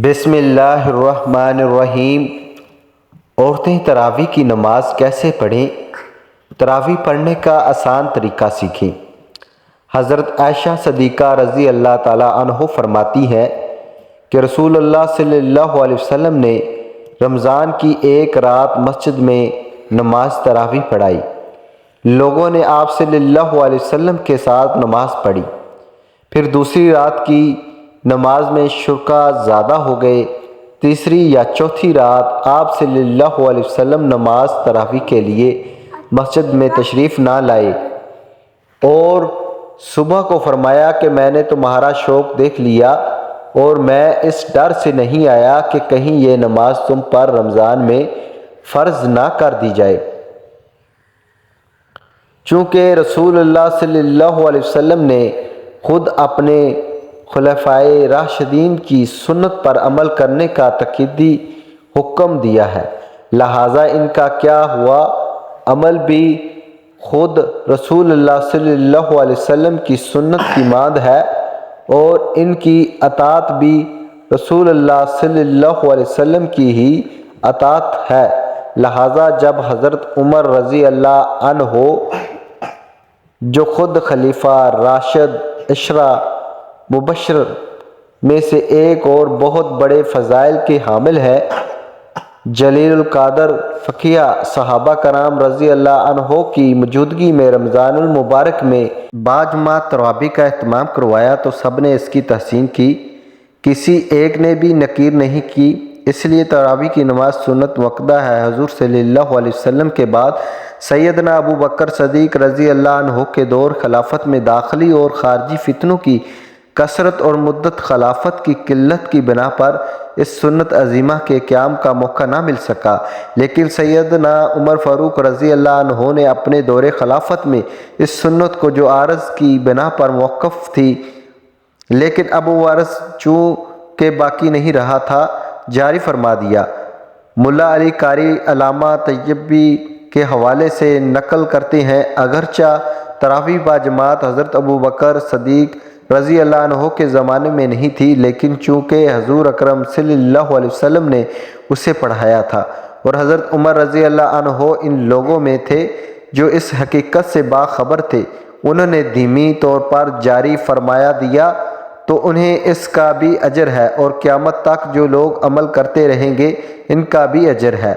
بسم اللہ الرحمن الرحیم۔ عورتیں تراویح کی نماز کیسے پڑھیں؟ تراویح پڑھنے کا آسان طریقہ سیکھیں۔ حضرت عائشہ صدیقہ رضی اللہ تعالیٰ عنہ فرماتی ہے کہ رسول اللہ صلی اللہ علیہ وسلم نے رمضان کی ایک رات مسجد میں نماز تراویح پڑھائی۔ لوگوں نے آپ صلی اللہ علیہ وسلم کے ساتھ نماز پڑھی۔ پھر دوسری رات کی نماز میں شرکا زیادہ ہو گئے۔ تیسری یا چوتھی رات آپ صلی اللہ علیہ وسلم نماز تراویح کے لیے مسجد میں تشریف نہ لائے اور صبح کو فرمایا کہ میں نے تمہارا شوق دیکھ لیا اور میں اس ڈر سے نہیں آیا کہ کہیں یہ نماز تم پر رمضان میں فرض نہ کر دی جائے۔ چونکہ رسول اللہ صلی اللہ علیہ وسلم نے خود اپنے خلفائے راشدین کی سنت پر عمل کرنے کا تاکیدی حکم دیا ہے، لہٰذا ان کا کیا ہوا عمل بھی خود رسول اللہ صلی اللہ علیہ وسلم کی سنت کی مانند ہے اور ان کی اطاعت بھی رسول اللہ صلی اللہ علیہ وسلم کی ہی اطاعت ہے۔ لہٰذا جب حضرت عمر رضی اللہ عنہ جو خود خلیفہ راشد عشرہ مبشر میں سے ایک اور بہت بڑے فضائل کے حامل ہے، جلیل القدر فقیہ صحابہ کرام رضی اللہ عنہ کی موجودگی میں رمضان المبارک میں باجماعت تراویح کا اہتمام کروایا تو سب نے اس کی تحسین کی، کسی ایک نے بھی نکیر نہیں کی۔ اس لیے تراویح کی نماز سنت مؤکدہ ہے۔ حضور صلی اللہ علیہ وسلم کے بعد سیدنا ابو بکر صدیق رضی اللہ عنہ کے دور خلافت میں داخلی اور خارجی فتنوں کی کثرت اور مدت خلافت کی قلت کی بنا پر اس سنت عظیمہ کے قیام کا موقع نہ مل سکا، لیکن سیدنا عمر فاروق رضی اللہ عنہ نے اپنے دور خلافت میں اس سنت کو جو عارض کی بنا پر موقف تھی لیکن اب وہ عرض چونکہ باقی نہیں رہا تھا جاری فرما دیا۔ ملا علی قاری علامہ طیبی کے حوالے سے نقل کرتے ہیں، اگرچہ تراویح باجماعت حضرت ابو بکر صدیق رضی اللہ عنہ کے زمانے میں نہیں تھی، لیکن چونکہ حضور اکرم صلی اللہ علیہ وسلم نے اسے پڑھایا تھا اور حضرت عمر رضی اللہ عنہ ان لوگوں میں تھے جو اس حقیقت سے باخبر تھے، انہوں نے دھیمی طور پر جاری فرمایا دیا تو انہیں اس کا بھی اجر ہے اور قیامت تک جو لوگ عمل کرتے رہیں گے ان کا بھی اجر ہے۔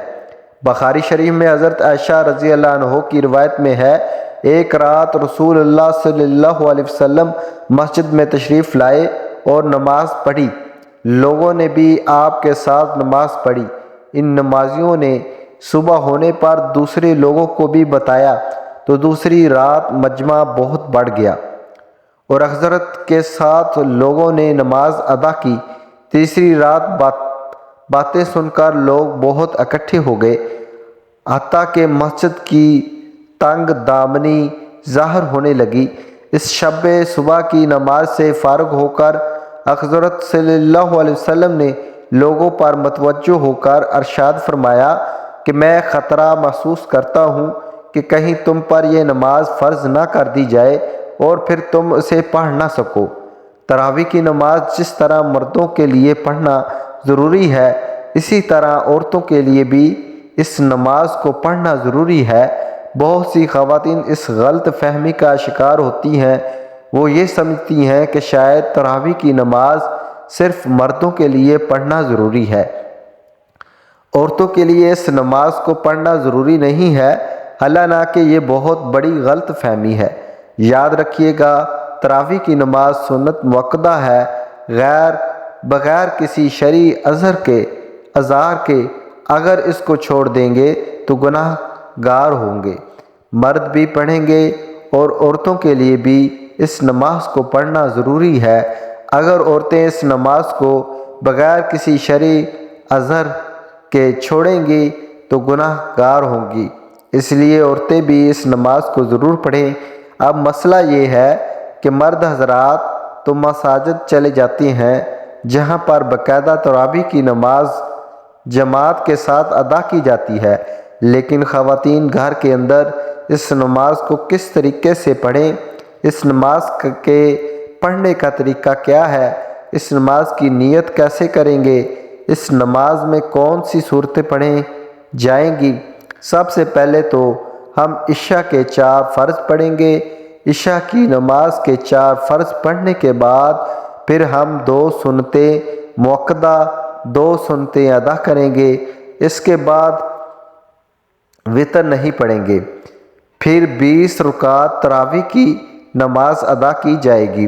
بخاری شریف میں حضرت عائشہ رضی اللہ عنہ کی روایت میں ہے، ایک رات رسول اللہ صلی اللہ علیہ وسلم مسجد میں تشریف لائے اور نماز پڑھی، لوگوں نے بھی آپ کے ساتھ نماز پڑھی۔ ان نمازیوں نے صبح ہونے پر دوسرے لوگوں کو بھی بتایا تو دوسری رات مجمع بہت بڑھ گیا اور حضرت کے ساتھ لوگوں نے نماز ادا کی۔ تیسری رات باتیں سن کر لوگ بہت اکٹھے ہو گئے، حتیٰ کہ مسجد کی تنگ دامنی ظاہر ہونے لگی۔ اس شب صبح کی نماز سے فارغ ہو کر حضرت صلی اللہ علیہ وسلم نے لوگوں پر متوجہ ہو کر ارشاد فرمایا کہ میں خطرہ محسوس کرتا ہوں کہ کہیں تم پر یہ نماز فرض نہ کر دی جائے اور پھر تم اسے پڑھ نہ سکو۔ تراویح کی نماز جس طرح مردوں کے لیے پڑھنا ضروری ہے اسی طرح عورتوں کے لیے بھی اس نماز کو پڑھنا ضروری ہے۔ بہت سی خواتین اس غلط فہمی کا شکار ہوتی ہیں، وہ یہ سمجھتی ہیں کہ شاید تراویح کی نماز صرف مردوں کے لیے پڑھنا ضروری ہے، عورتوں کے لیے اس نماز کو پڑھنا ضروری نہیں ہے، حالانکہ یہ بہت بڑی غلط فہمی ہے۔ یاد رکھیے گا، تراویح کی نماز سنت مؤکدہ ہے، بغیر کسی شرعی عذر کے اگر اس کو چھوڑ دیں گے تو گناہ گار ہوں گے۔ مرد بھی پڑھیں گے اور عورتوں کے لیے بھی اس نماز کو پڑھنا ضروری ہے۔ اگر عورتیں اس نماز کو بغیر کسی شرعی عذر کے چھوڑیں گی تو گناہ گار ہوں گی، اس لیے عورتیں بھی اس نماز کو ضرور پڑھیں۔ اب مسئلہ یہ ہے کہ مرد حضرات تو مساجد چلے جاتے ہیں جہاں پر باقاعدہ تراویح کی نماز جماعت کے ساتھ ادا کی جاتی ہے، لیکن خواتین گھر کے اندر اس نماز کو کس طریقے سے پڑھیں، اس نماز کے پڑھنے کا طریقہ کیا ہے، اس نماز کی نیت کیسے کریں گے؟ اس نماز میں کون سی صورتیں پڑھیں جائیں گی؟ سب سے پہلے تو ہم عشاء کے 4 فرض پڑھیں گے۔ عشاء کی نماز کے 4 فرض پڑھنے کے بعد پھر ہم 2 سنتیں مؤکدہ 2 سنتیں ادا کریں گے۔ اس کے بعد وتر نہیں پڑھیں گے۔ پھر 20 رکعت تراویح کی نماز ادا کی جائے گی۔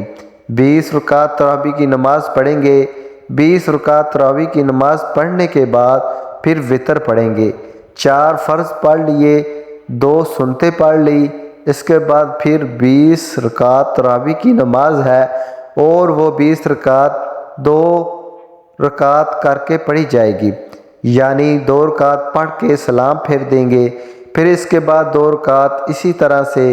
20 رکعت تراویح کی نماز پڑھیں گے۔ 20 رکعت تراویح کی نماز پڑھنے کے بعد پھر وتر پڑھیں گے۔ 4 فرض پڑھ لیے، 2 سنتیں پڑھ لی، اس کے بعد پھر 20 رکعت تراویح کی نماز ہے اور وہ 20 رکعت 2 رکعت کر کے پڑھی جائے گی، یعنی 2 رکعت پڑھ کے سلام پھیر دیں گے۔ پھر اس کے بعد 2 رکعت اسی طرح سے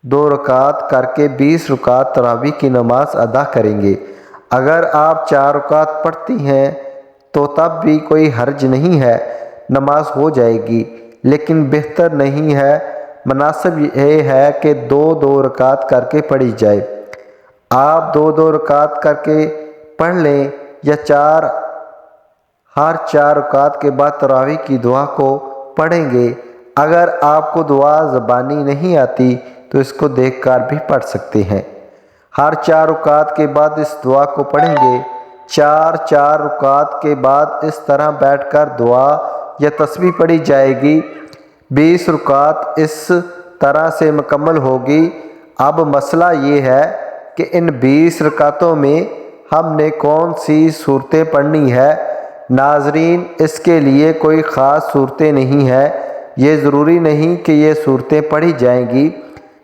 2 رکعت کر کے 20 رکعت تراویح کی نماز ادا کریں گے۔ اگر آپ 4 رکعت پڑھتی ہیں تو تب بھی کوئی حرج نہیں ہے، نماز ہو جائے گی، لیکن بہتر نہیں ہے، مناسب یہ ہے کہ 2 رکعت کر کے پڑھی جائے۔ آپ 2 رکعت کر کے پڑھ لیں یا ہر 4 رکعت کے بعد تراویح کی دعا کو پڑھیں گے۔ اگر آپ کو دعا زبانی نہیں آتی تو اس کو دیکھ کر بھی پڑھ سکتے ہیں۔ ہر 4 رکعت کے بعد اس دعا کو پڑھیں گے۔ 4 رکعت کے بعد اس طرح بیٹھ کر دعا یا تسبیح پڑھی جائے گی۔ 20 رکعت اس طرح سے مکمل ہوگی۔ اب مسئلہ یہ ہے کہ ان 20 رکعتوں میں ہم نے کون سی صورتیں پڑھنی ہے؟ ناظرین، اس کے لیے کوئی خاص صورتیں نہیں ہیں، یہ ضروری نہیں کہ یہ صورتیں پڑھی جائیں گی۔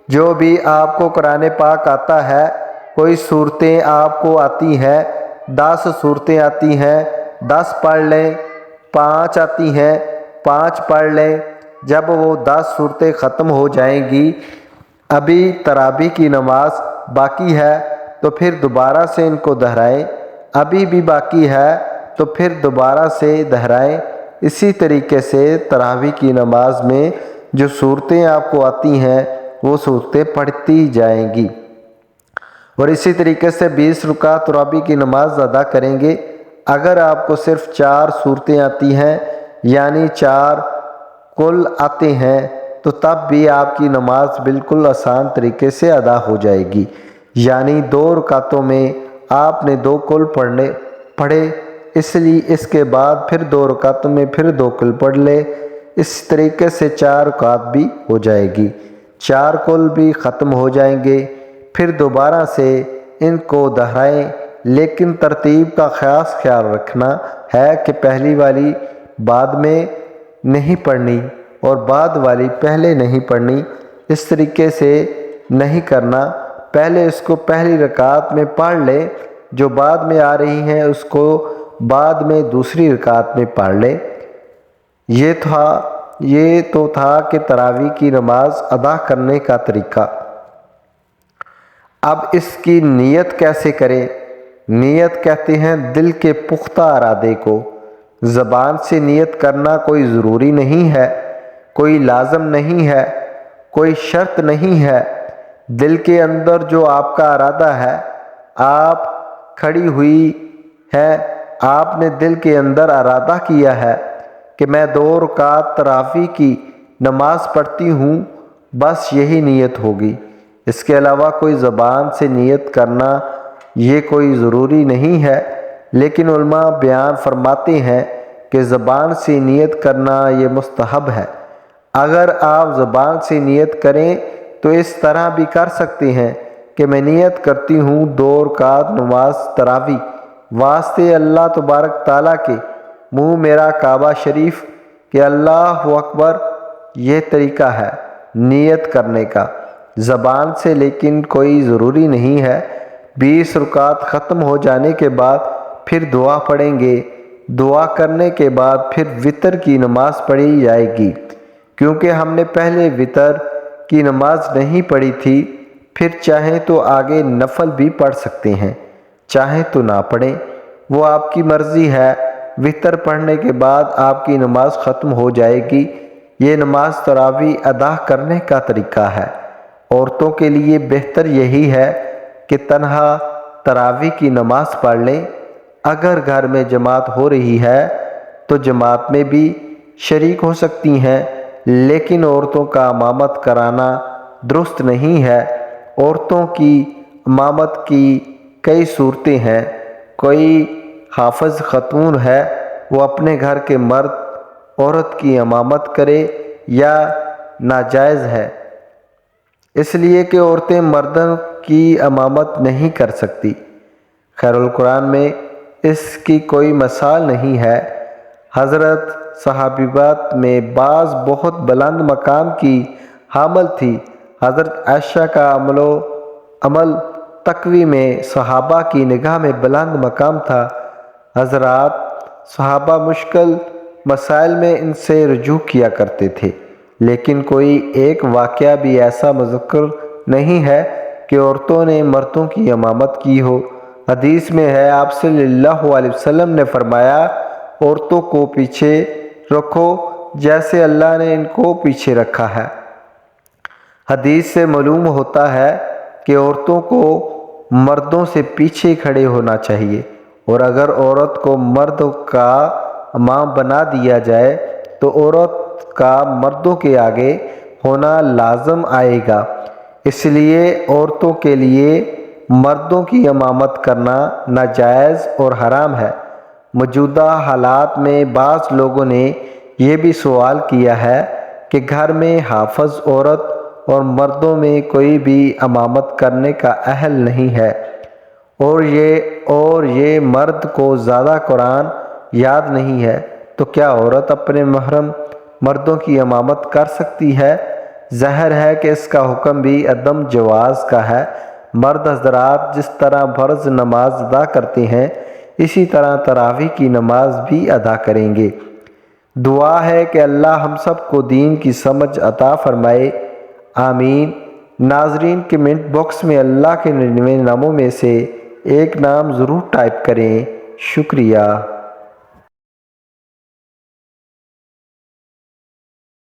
جو بھی آپ کو قرآن پاک آتا ہے، کوئی صورتیں آپ کو آتی ہیں، 10 صورتیں آتی ہیں، 10 پڑھ لیں، 5 آتی ہیں، 5 پڑھ لیں۔ جب وہ 10 صورتیں ختم ہو جائیں گی، ابھی تراویح کی نماز باقی ہے تو پھر دوبارہ سے ان کو دہرائیں، ابھی بھی باقی ہے تو پھر دوبارہ سے دہرائیں۔ اسی طریقے سے تراویح کی نماز میں جو صورتیں آپ کو آتی ہیں وہ صورتیں پڑھتی جائیں گی، اور اسی طریقے سے 20 رکعت تراویح کی نماز ادا کریں گے۔ اگر آپ کو صرف 4 صورتیں آتی ہیں، یعنی 4 کل آتے ہیں، تو تب بھی آپ کی نماز بالکل آسان طریقے سے ادا ہو جائے گی، یعنی 2 رکعتوں میں آپ نے 2 کل پڑھے، اس لیے اس کے بعد پھر 2 رکعتوں میں پھر 2 کل پڑھ لے۔ اس طریقے سے 4 رکعت بھی ہو جائے گی، 4 کل بھی ختم ہو جائیں گے۔ پھر دوبارہ سے ان کو دہرائیں، لیکن ترتیب کا خاص خیال رکھنا ہے کہ پہلی والی بعد میں نہیں پڑھنی اور بعد والی پہلے نہیں پڑھنی، اس طریقے سے نہیں کرنا۔ پہلے اس کو پہلی رکعت میں پڑھ لے، جو بعد میں آ رہی ہیں اس کو بعد میں دوسری رکعت میں پڑھ لے۔ یہ تو تھا کہ تراویح کی نماز ادا کرنے کا طریقہ۔ اب اس کی نیت کیسے کریں؟ نیت کہتے ہیں دل کے پختہ ارادے کو۔ زبان سے نیت کرنا کوئی ضروری نہیں ہے، کوئی لازم نہیں ہے، کوئی شرط نہیں ہے۔ دل کے اندر جو آپ کا ارادہ ہے، آپ کھڑی ہوئی ہے، آپ نے دل کے اندر ارادہ کیا ہے کہ میں 2 رکعت تراویح کی نماز پڑھتی ہوں، بس یہی نیت ہوگی۔ اس کے علاوہ کوئی زبان سے نیت کرنا یہ کوئی ضروری نہیں ہے، لیکن علماء بیان فرماتے ہیں کہ زبان سے نیت کرنا یہ مستحب ہے۔ اگر آپ زبان سے نیت کریں تو اس طرح بھی کر سکتے ہیں کہ میں نیت کرتی ہوں 2 رکعت نماز تراویح واسطے اللہ تبارک تعالیٰ کے، منہ میرا کعبہ شریف، کہ اللہ اکبر۔ یہ طریقہ ہے نیت کرنے کا زبان سے، لیکن کوئی ضروری نہیں ہے۔ 20 رکعت ختم ہو جانے کے بعد پھر دعا پڑھیں گے۔ دعا کرنے کے بعد پھر وتر کی نماز پڑھی جائے گی، کیونکہ ہم نے پہلے وتر کی نماز نہیں پڑھی تھی۔ پھر چاہیں تو آگے نفل بھی پڑھ سکتے ہیں، چاہیں تو نہ پڑھیں، وہ آپ کی مرضی ہے۔ وتر پڑھنے کے بعد آپ کی نماز ختم ہو جائے گی۔ یہ نماز تراویح ادا کرنے کا طریقہ ہے۔ عورتوں کے لیے بہتر یہی ہے کہ تنہا تراویح کی نماز پڑھ لیں۔ اگر گھر میں جماعت ہو رہی ہے تو جماعت میں بھی شریک ہو سکتی ہیں، لیکن عورتوں کا امامت کرانا درست نہیں ہے۔ عورتوں کی امامت کی کئی صورتیں ہیں۔ کوئی حافظ خاتون ہے، وہ اپنے گھر کے مرد عورت کی امامت کرے یا ناجائز ہے، اس لیے کہ عورتیں مردوں کی امامت نہیں کر سکتی۔ خیر القرآن میں اس کی کوئی مثال نہیں ہے۔ حضرت صحابیات میں بعض بہت بلند مقام کی حامل تھی۔ حضرت عائشہ کا عمل تقوی میں صحابہ کی نگاہ میں بلند مقام تھا۔ حضرات صحابہ مشکل مسائل میں ان سے رجوع کیا کرتے تھے، لیکن کوئی ایک واقعہ بھی ایسا مذکور نہیں ہے کہ عورتوں نے مردوں کی امامت کی ہو۔ حدیث میں ہے، آپ صلی اللہ علیہ وسلم نے فرمایا، عورتوں کو پیچھے رکھو جیسے اللہ نے ان کو پیچھے رکھا ہے۔ حدیث سے معلوم ہوتا ہے کہ عورتوں کو مردوں سے پیچھے کھڑے ہونا چاہیے، اور اگر عورت کو مرد کا امام بنا دیا جائے تو عورت کا مردوں کے آگے ہونا لازم آئے گا۔ اس لیے عورتوں کے لیے مردوں کی امامت کرنا ناجائز اور حرام ہے۔ موجودہ حالات میں بعض لوگوں نے یہ بھی سوال کیا ہے کہ گھر میں حافظ عورت اور مردوں میں کوئی بھی امامت کرنے کا اہل نہیں ہے، اور یہ مرد کو زیادہ قرآن یاد نہیں ہے، تو کیا عورت اپنے محرم مردوں کی امامت کر سکتی ہے؟ ظاہر ہے کہ اس کا حکم بھی عدم جواز کا ہے۔ مرد حضرات جس طرح فرض نماز ادا کرتے ہیں، اسی طرح تراویح کی نماز بھی ادا کریں گے۔ دعا ہے کہ اللہ ہم سب کو دین کی سمجھ عطا فرمائے، آمین۔ ناظرین کمنٹ باکس میں اللہ کے 99 ناموں میں سے ایک نام ضرور ٹائپ کریں۔ شکریہ۔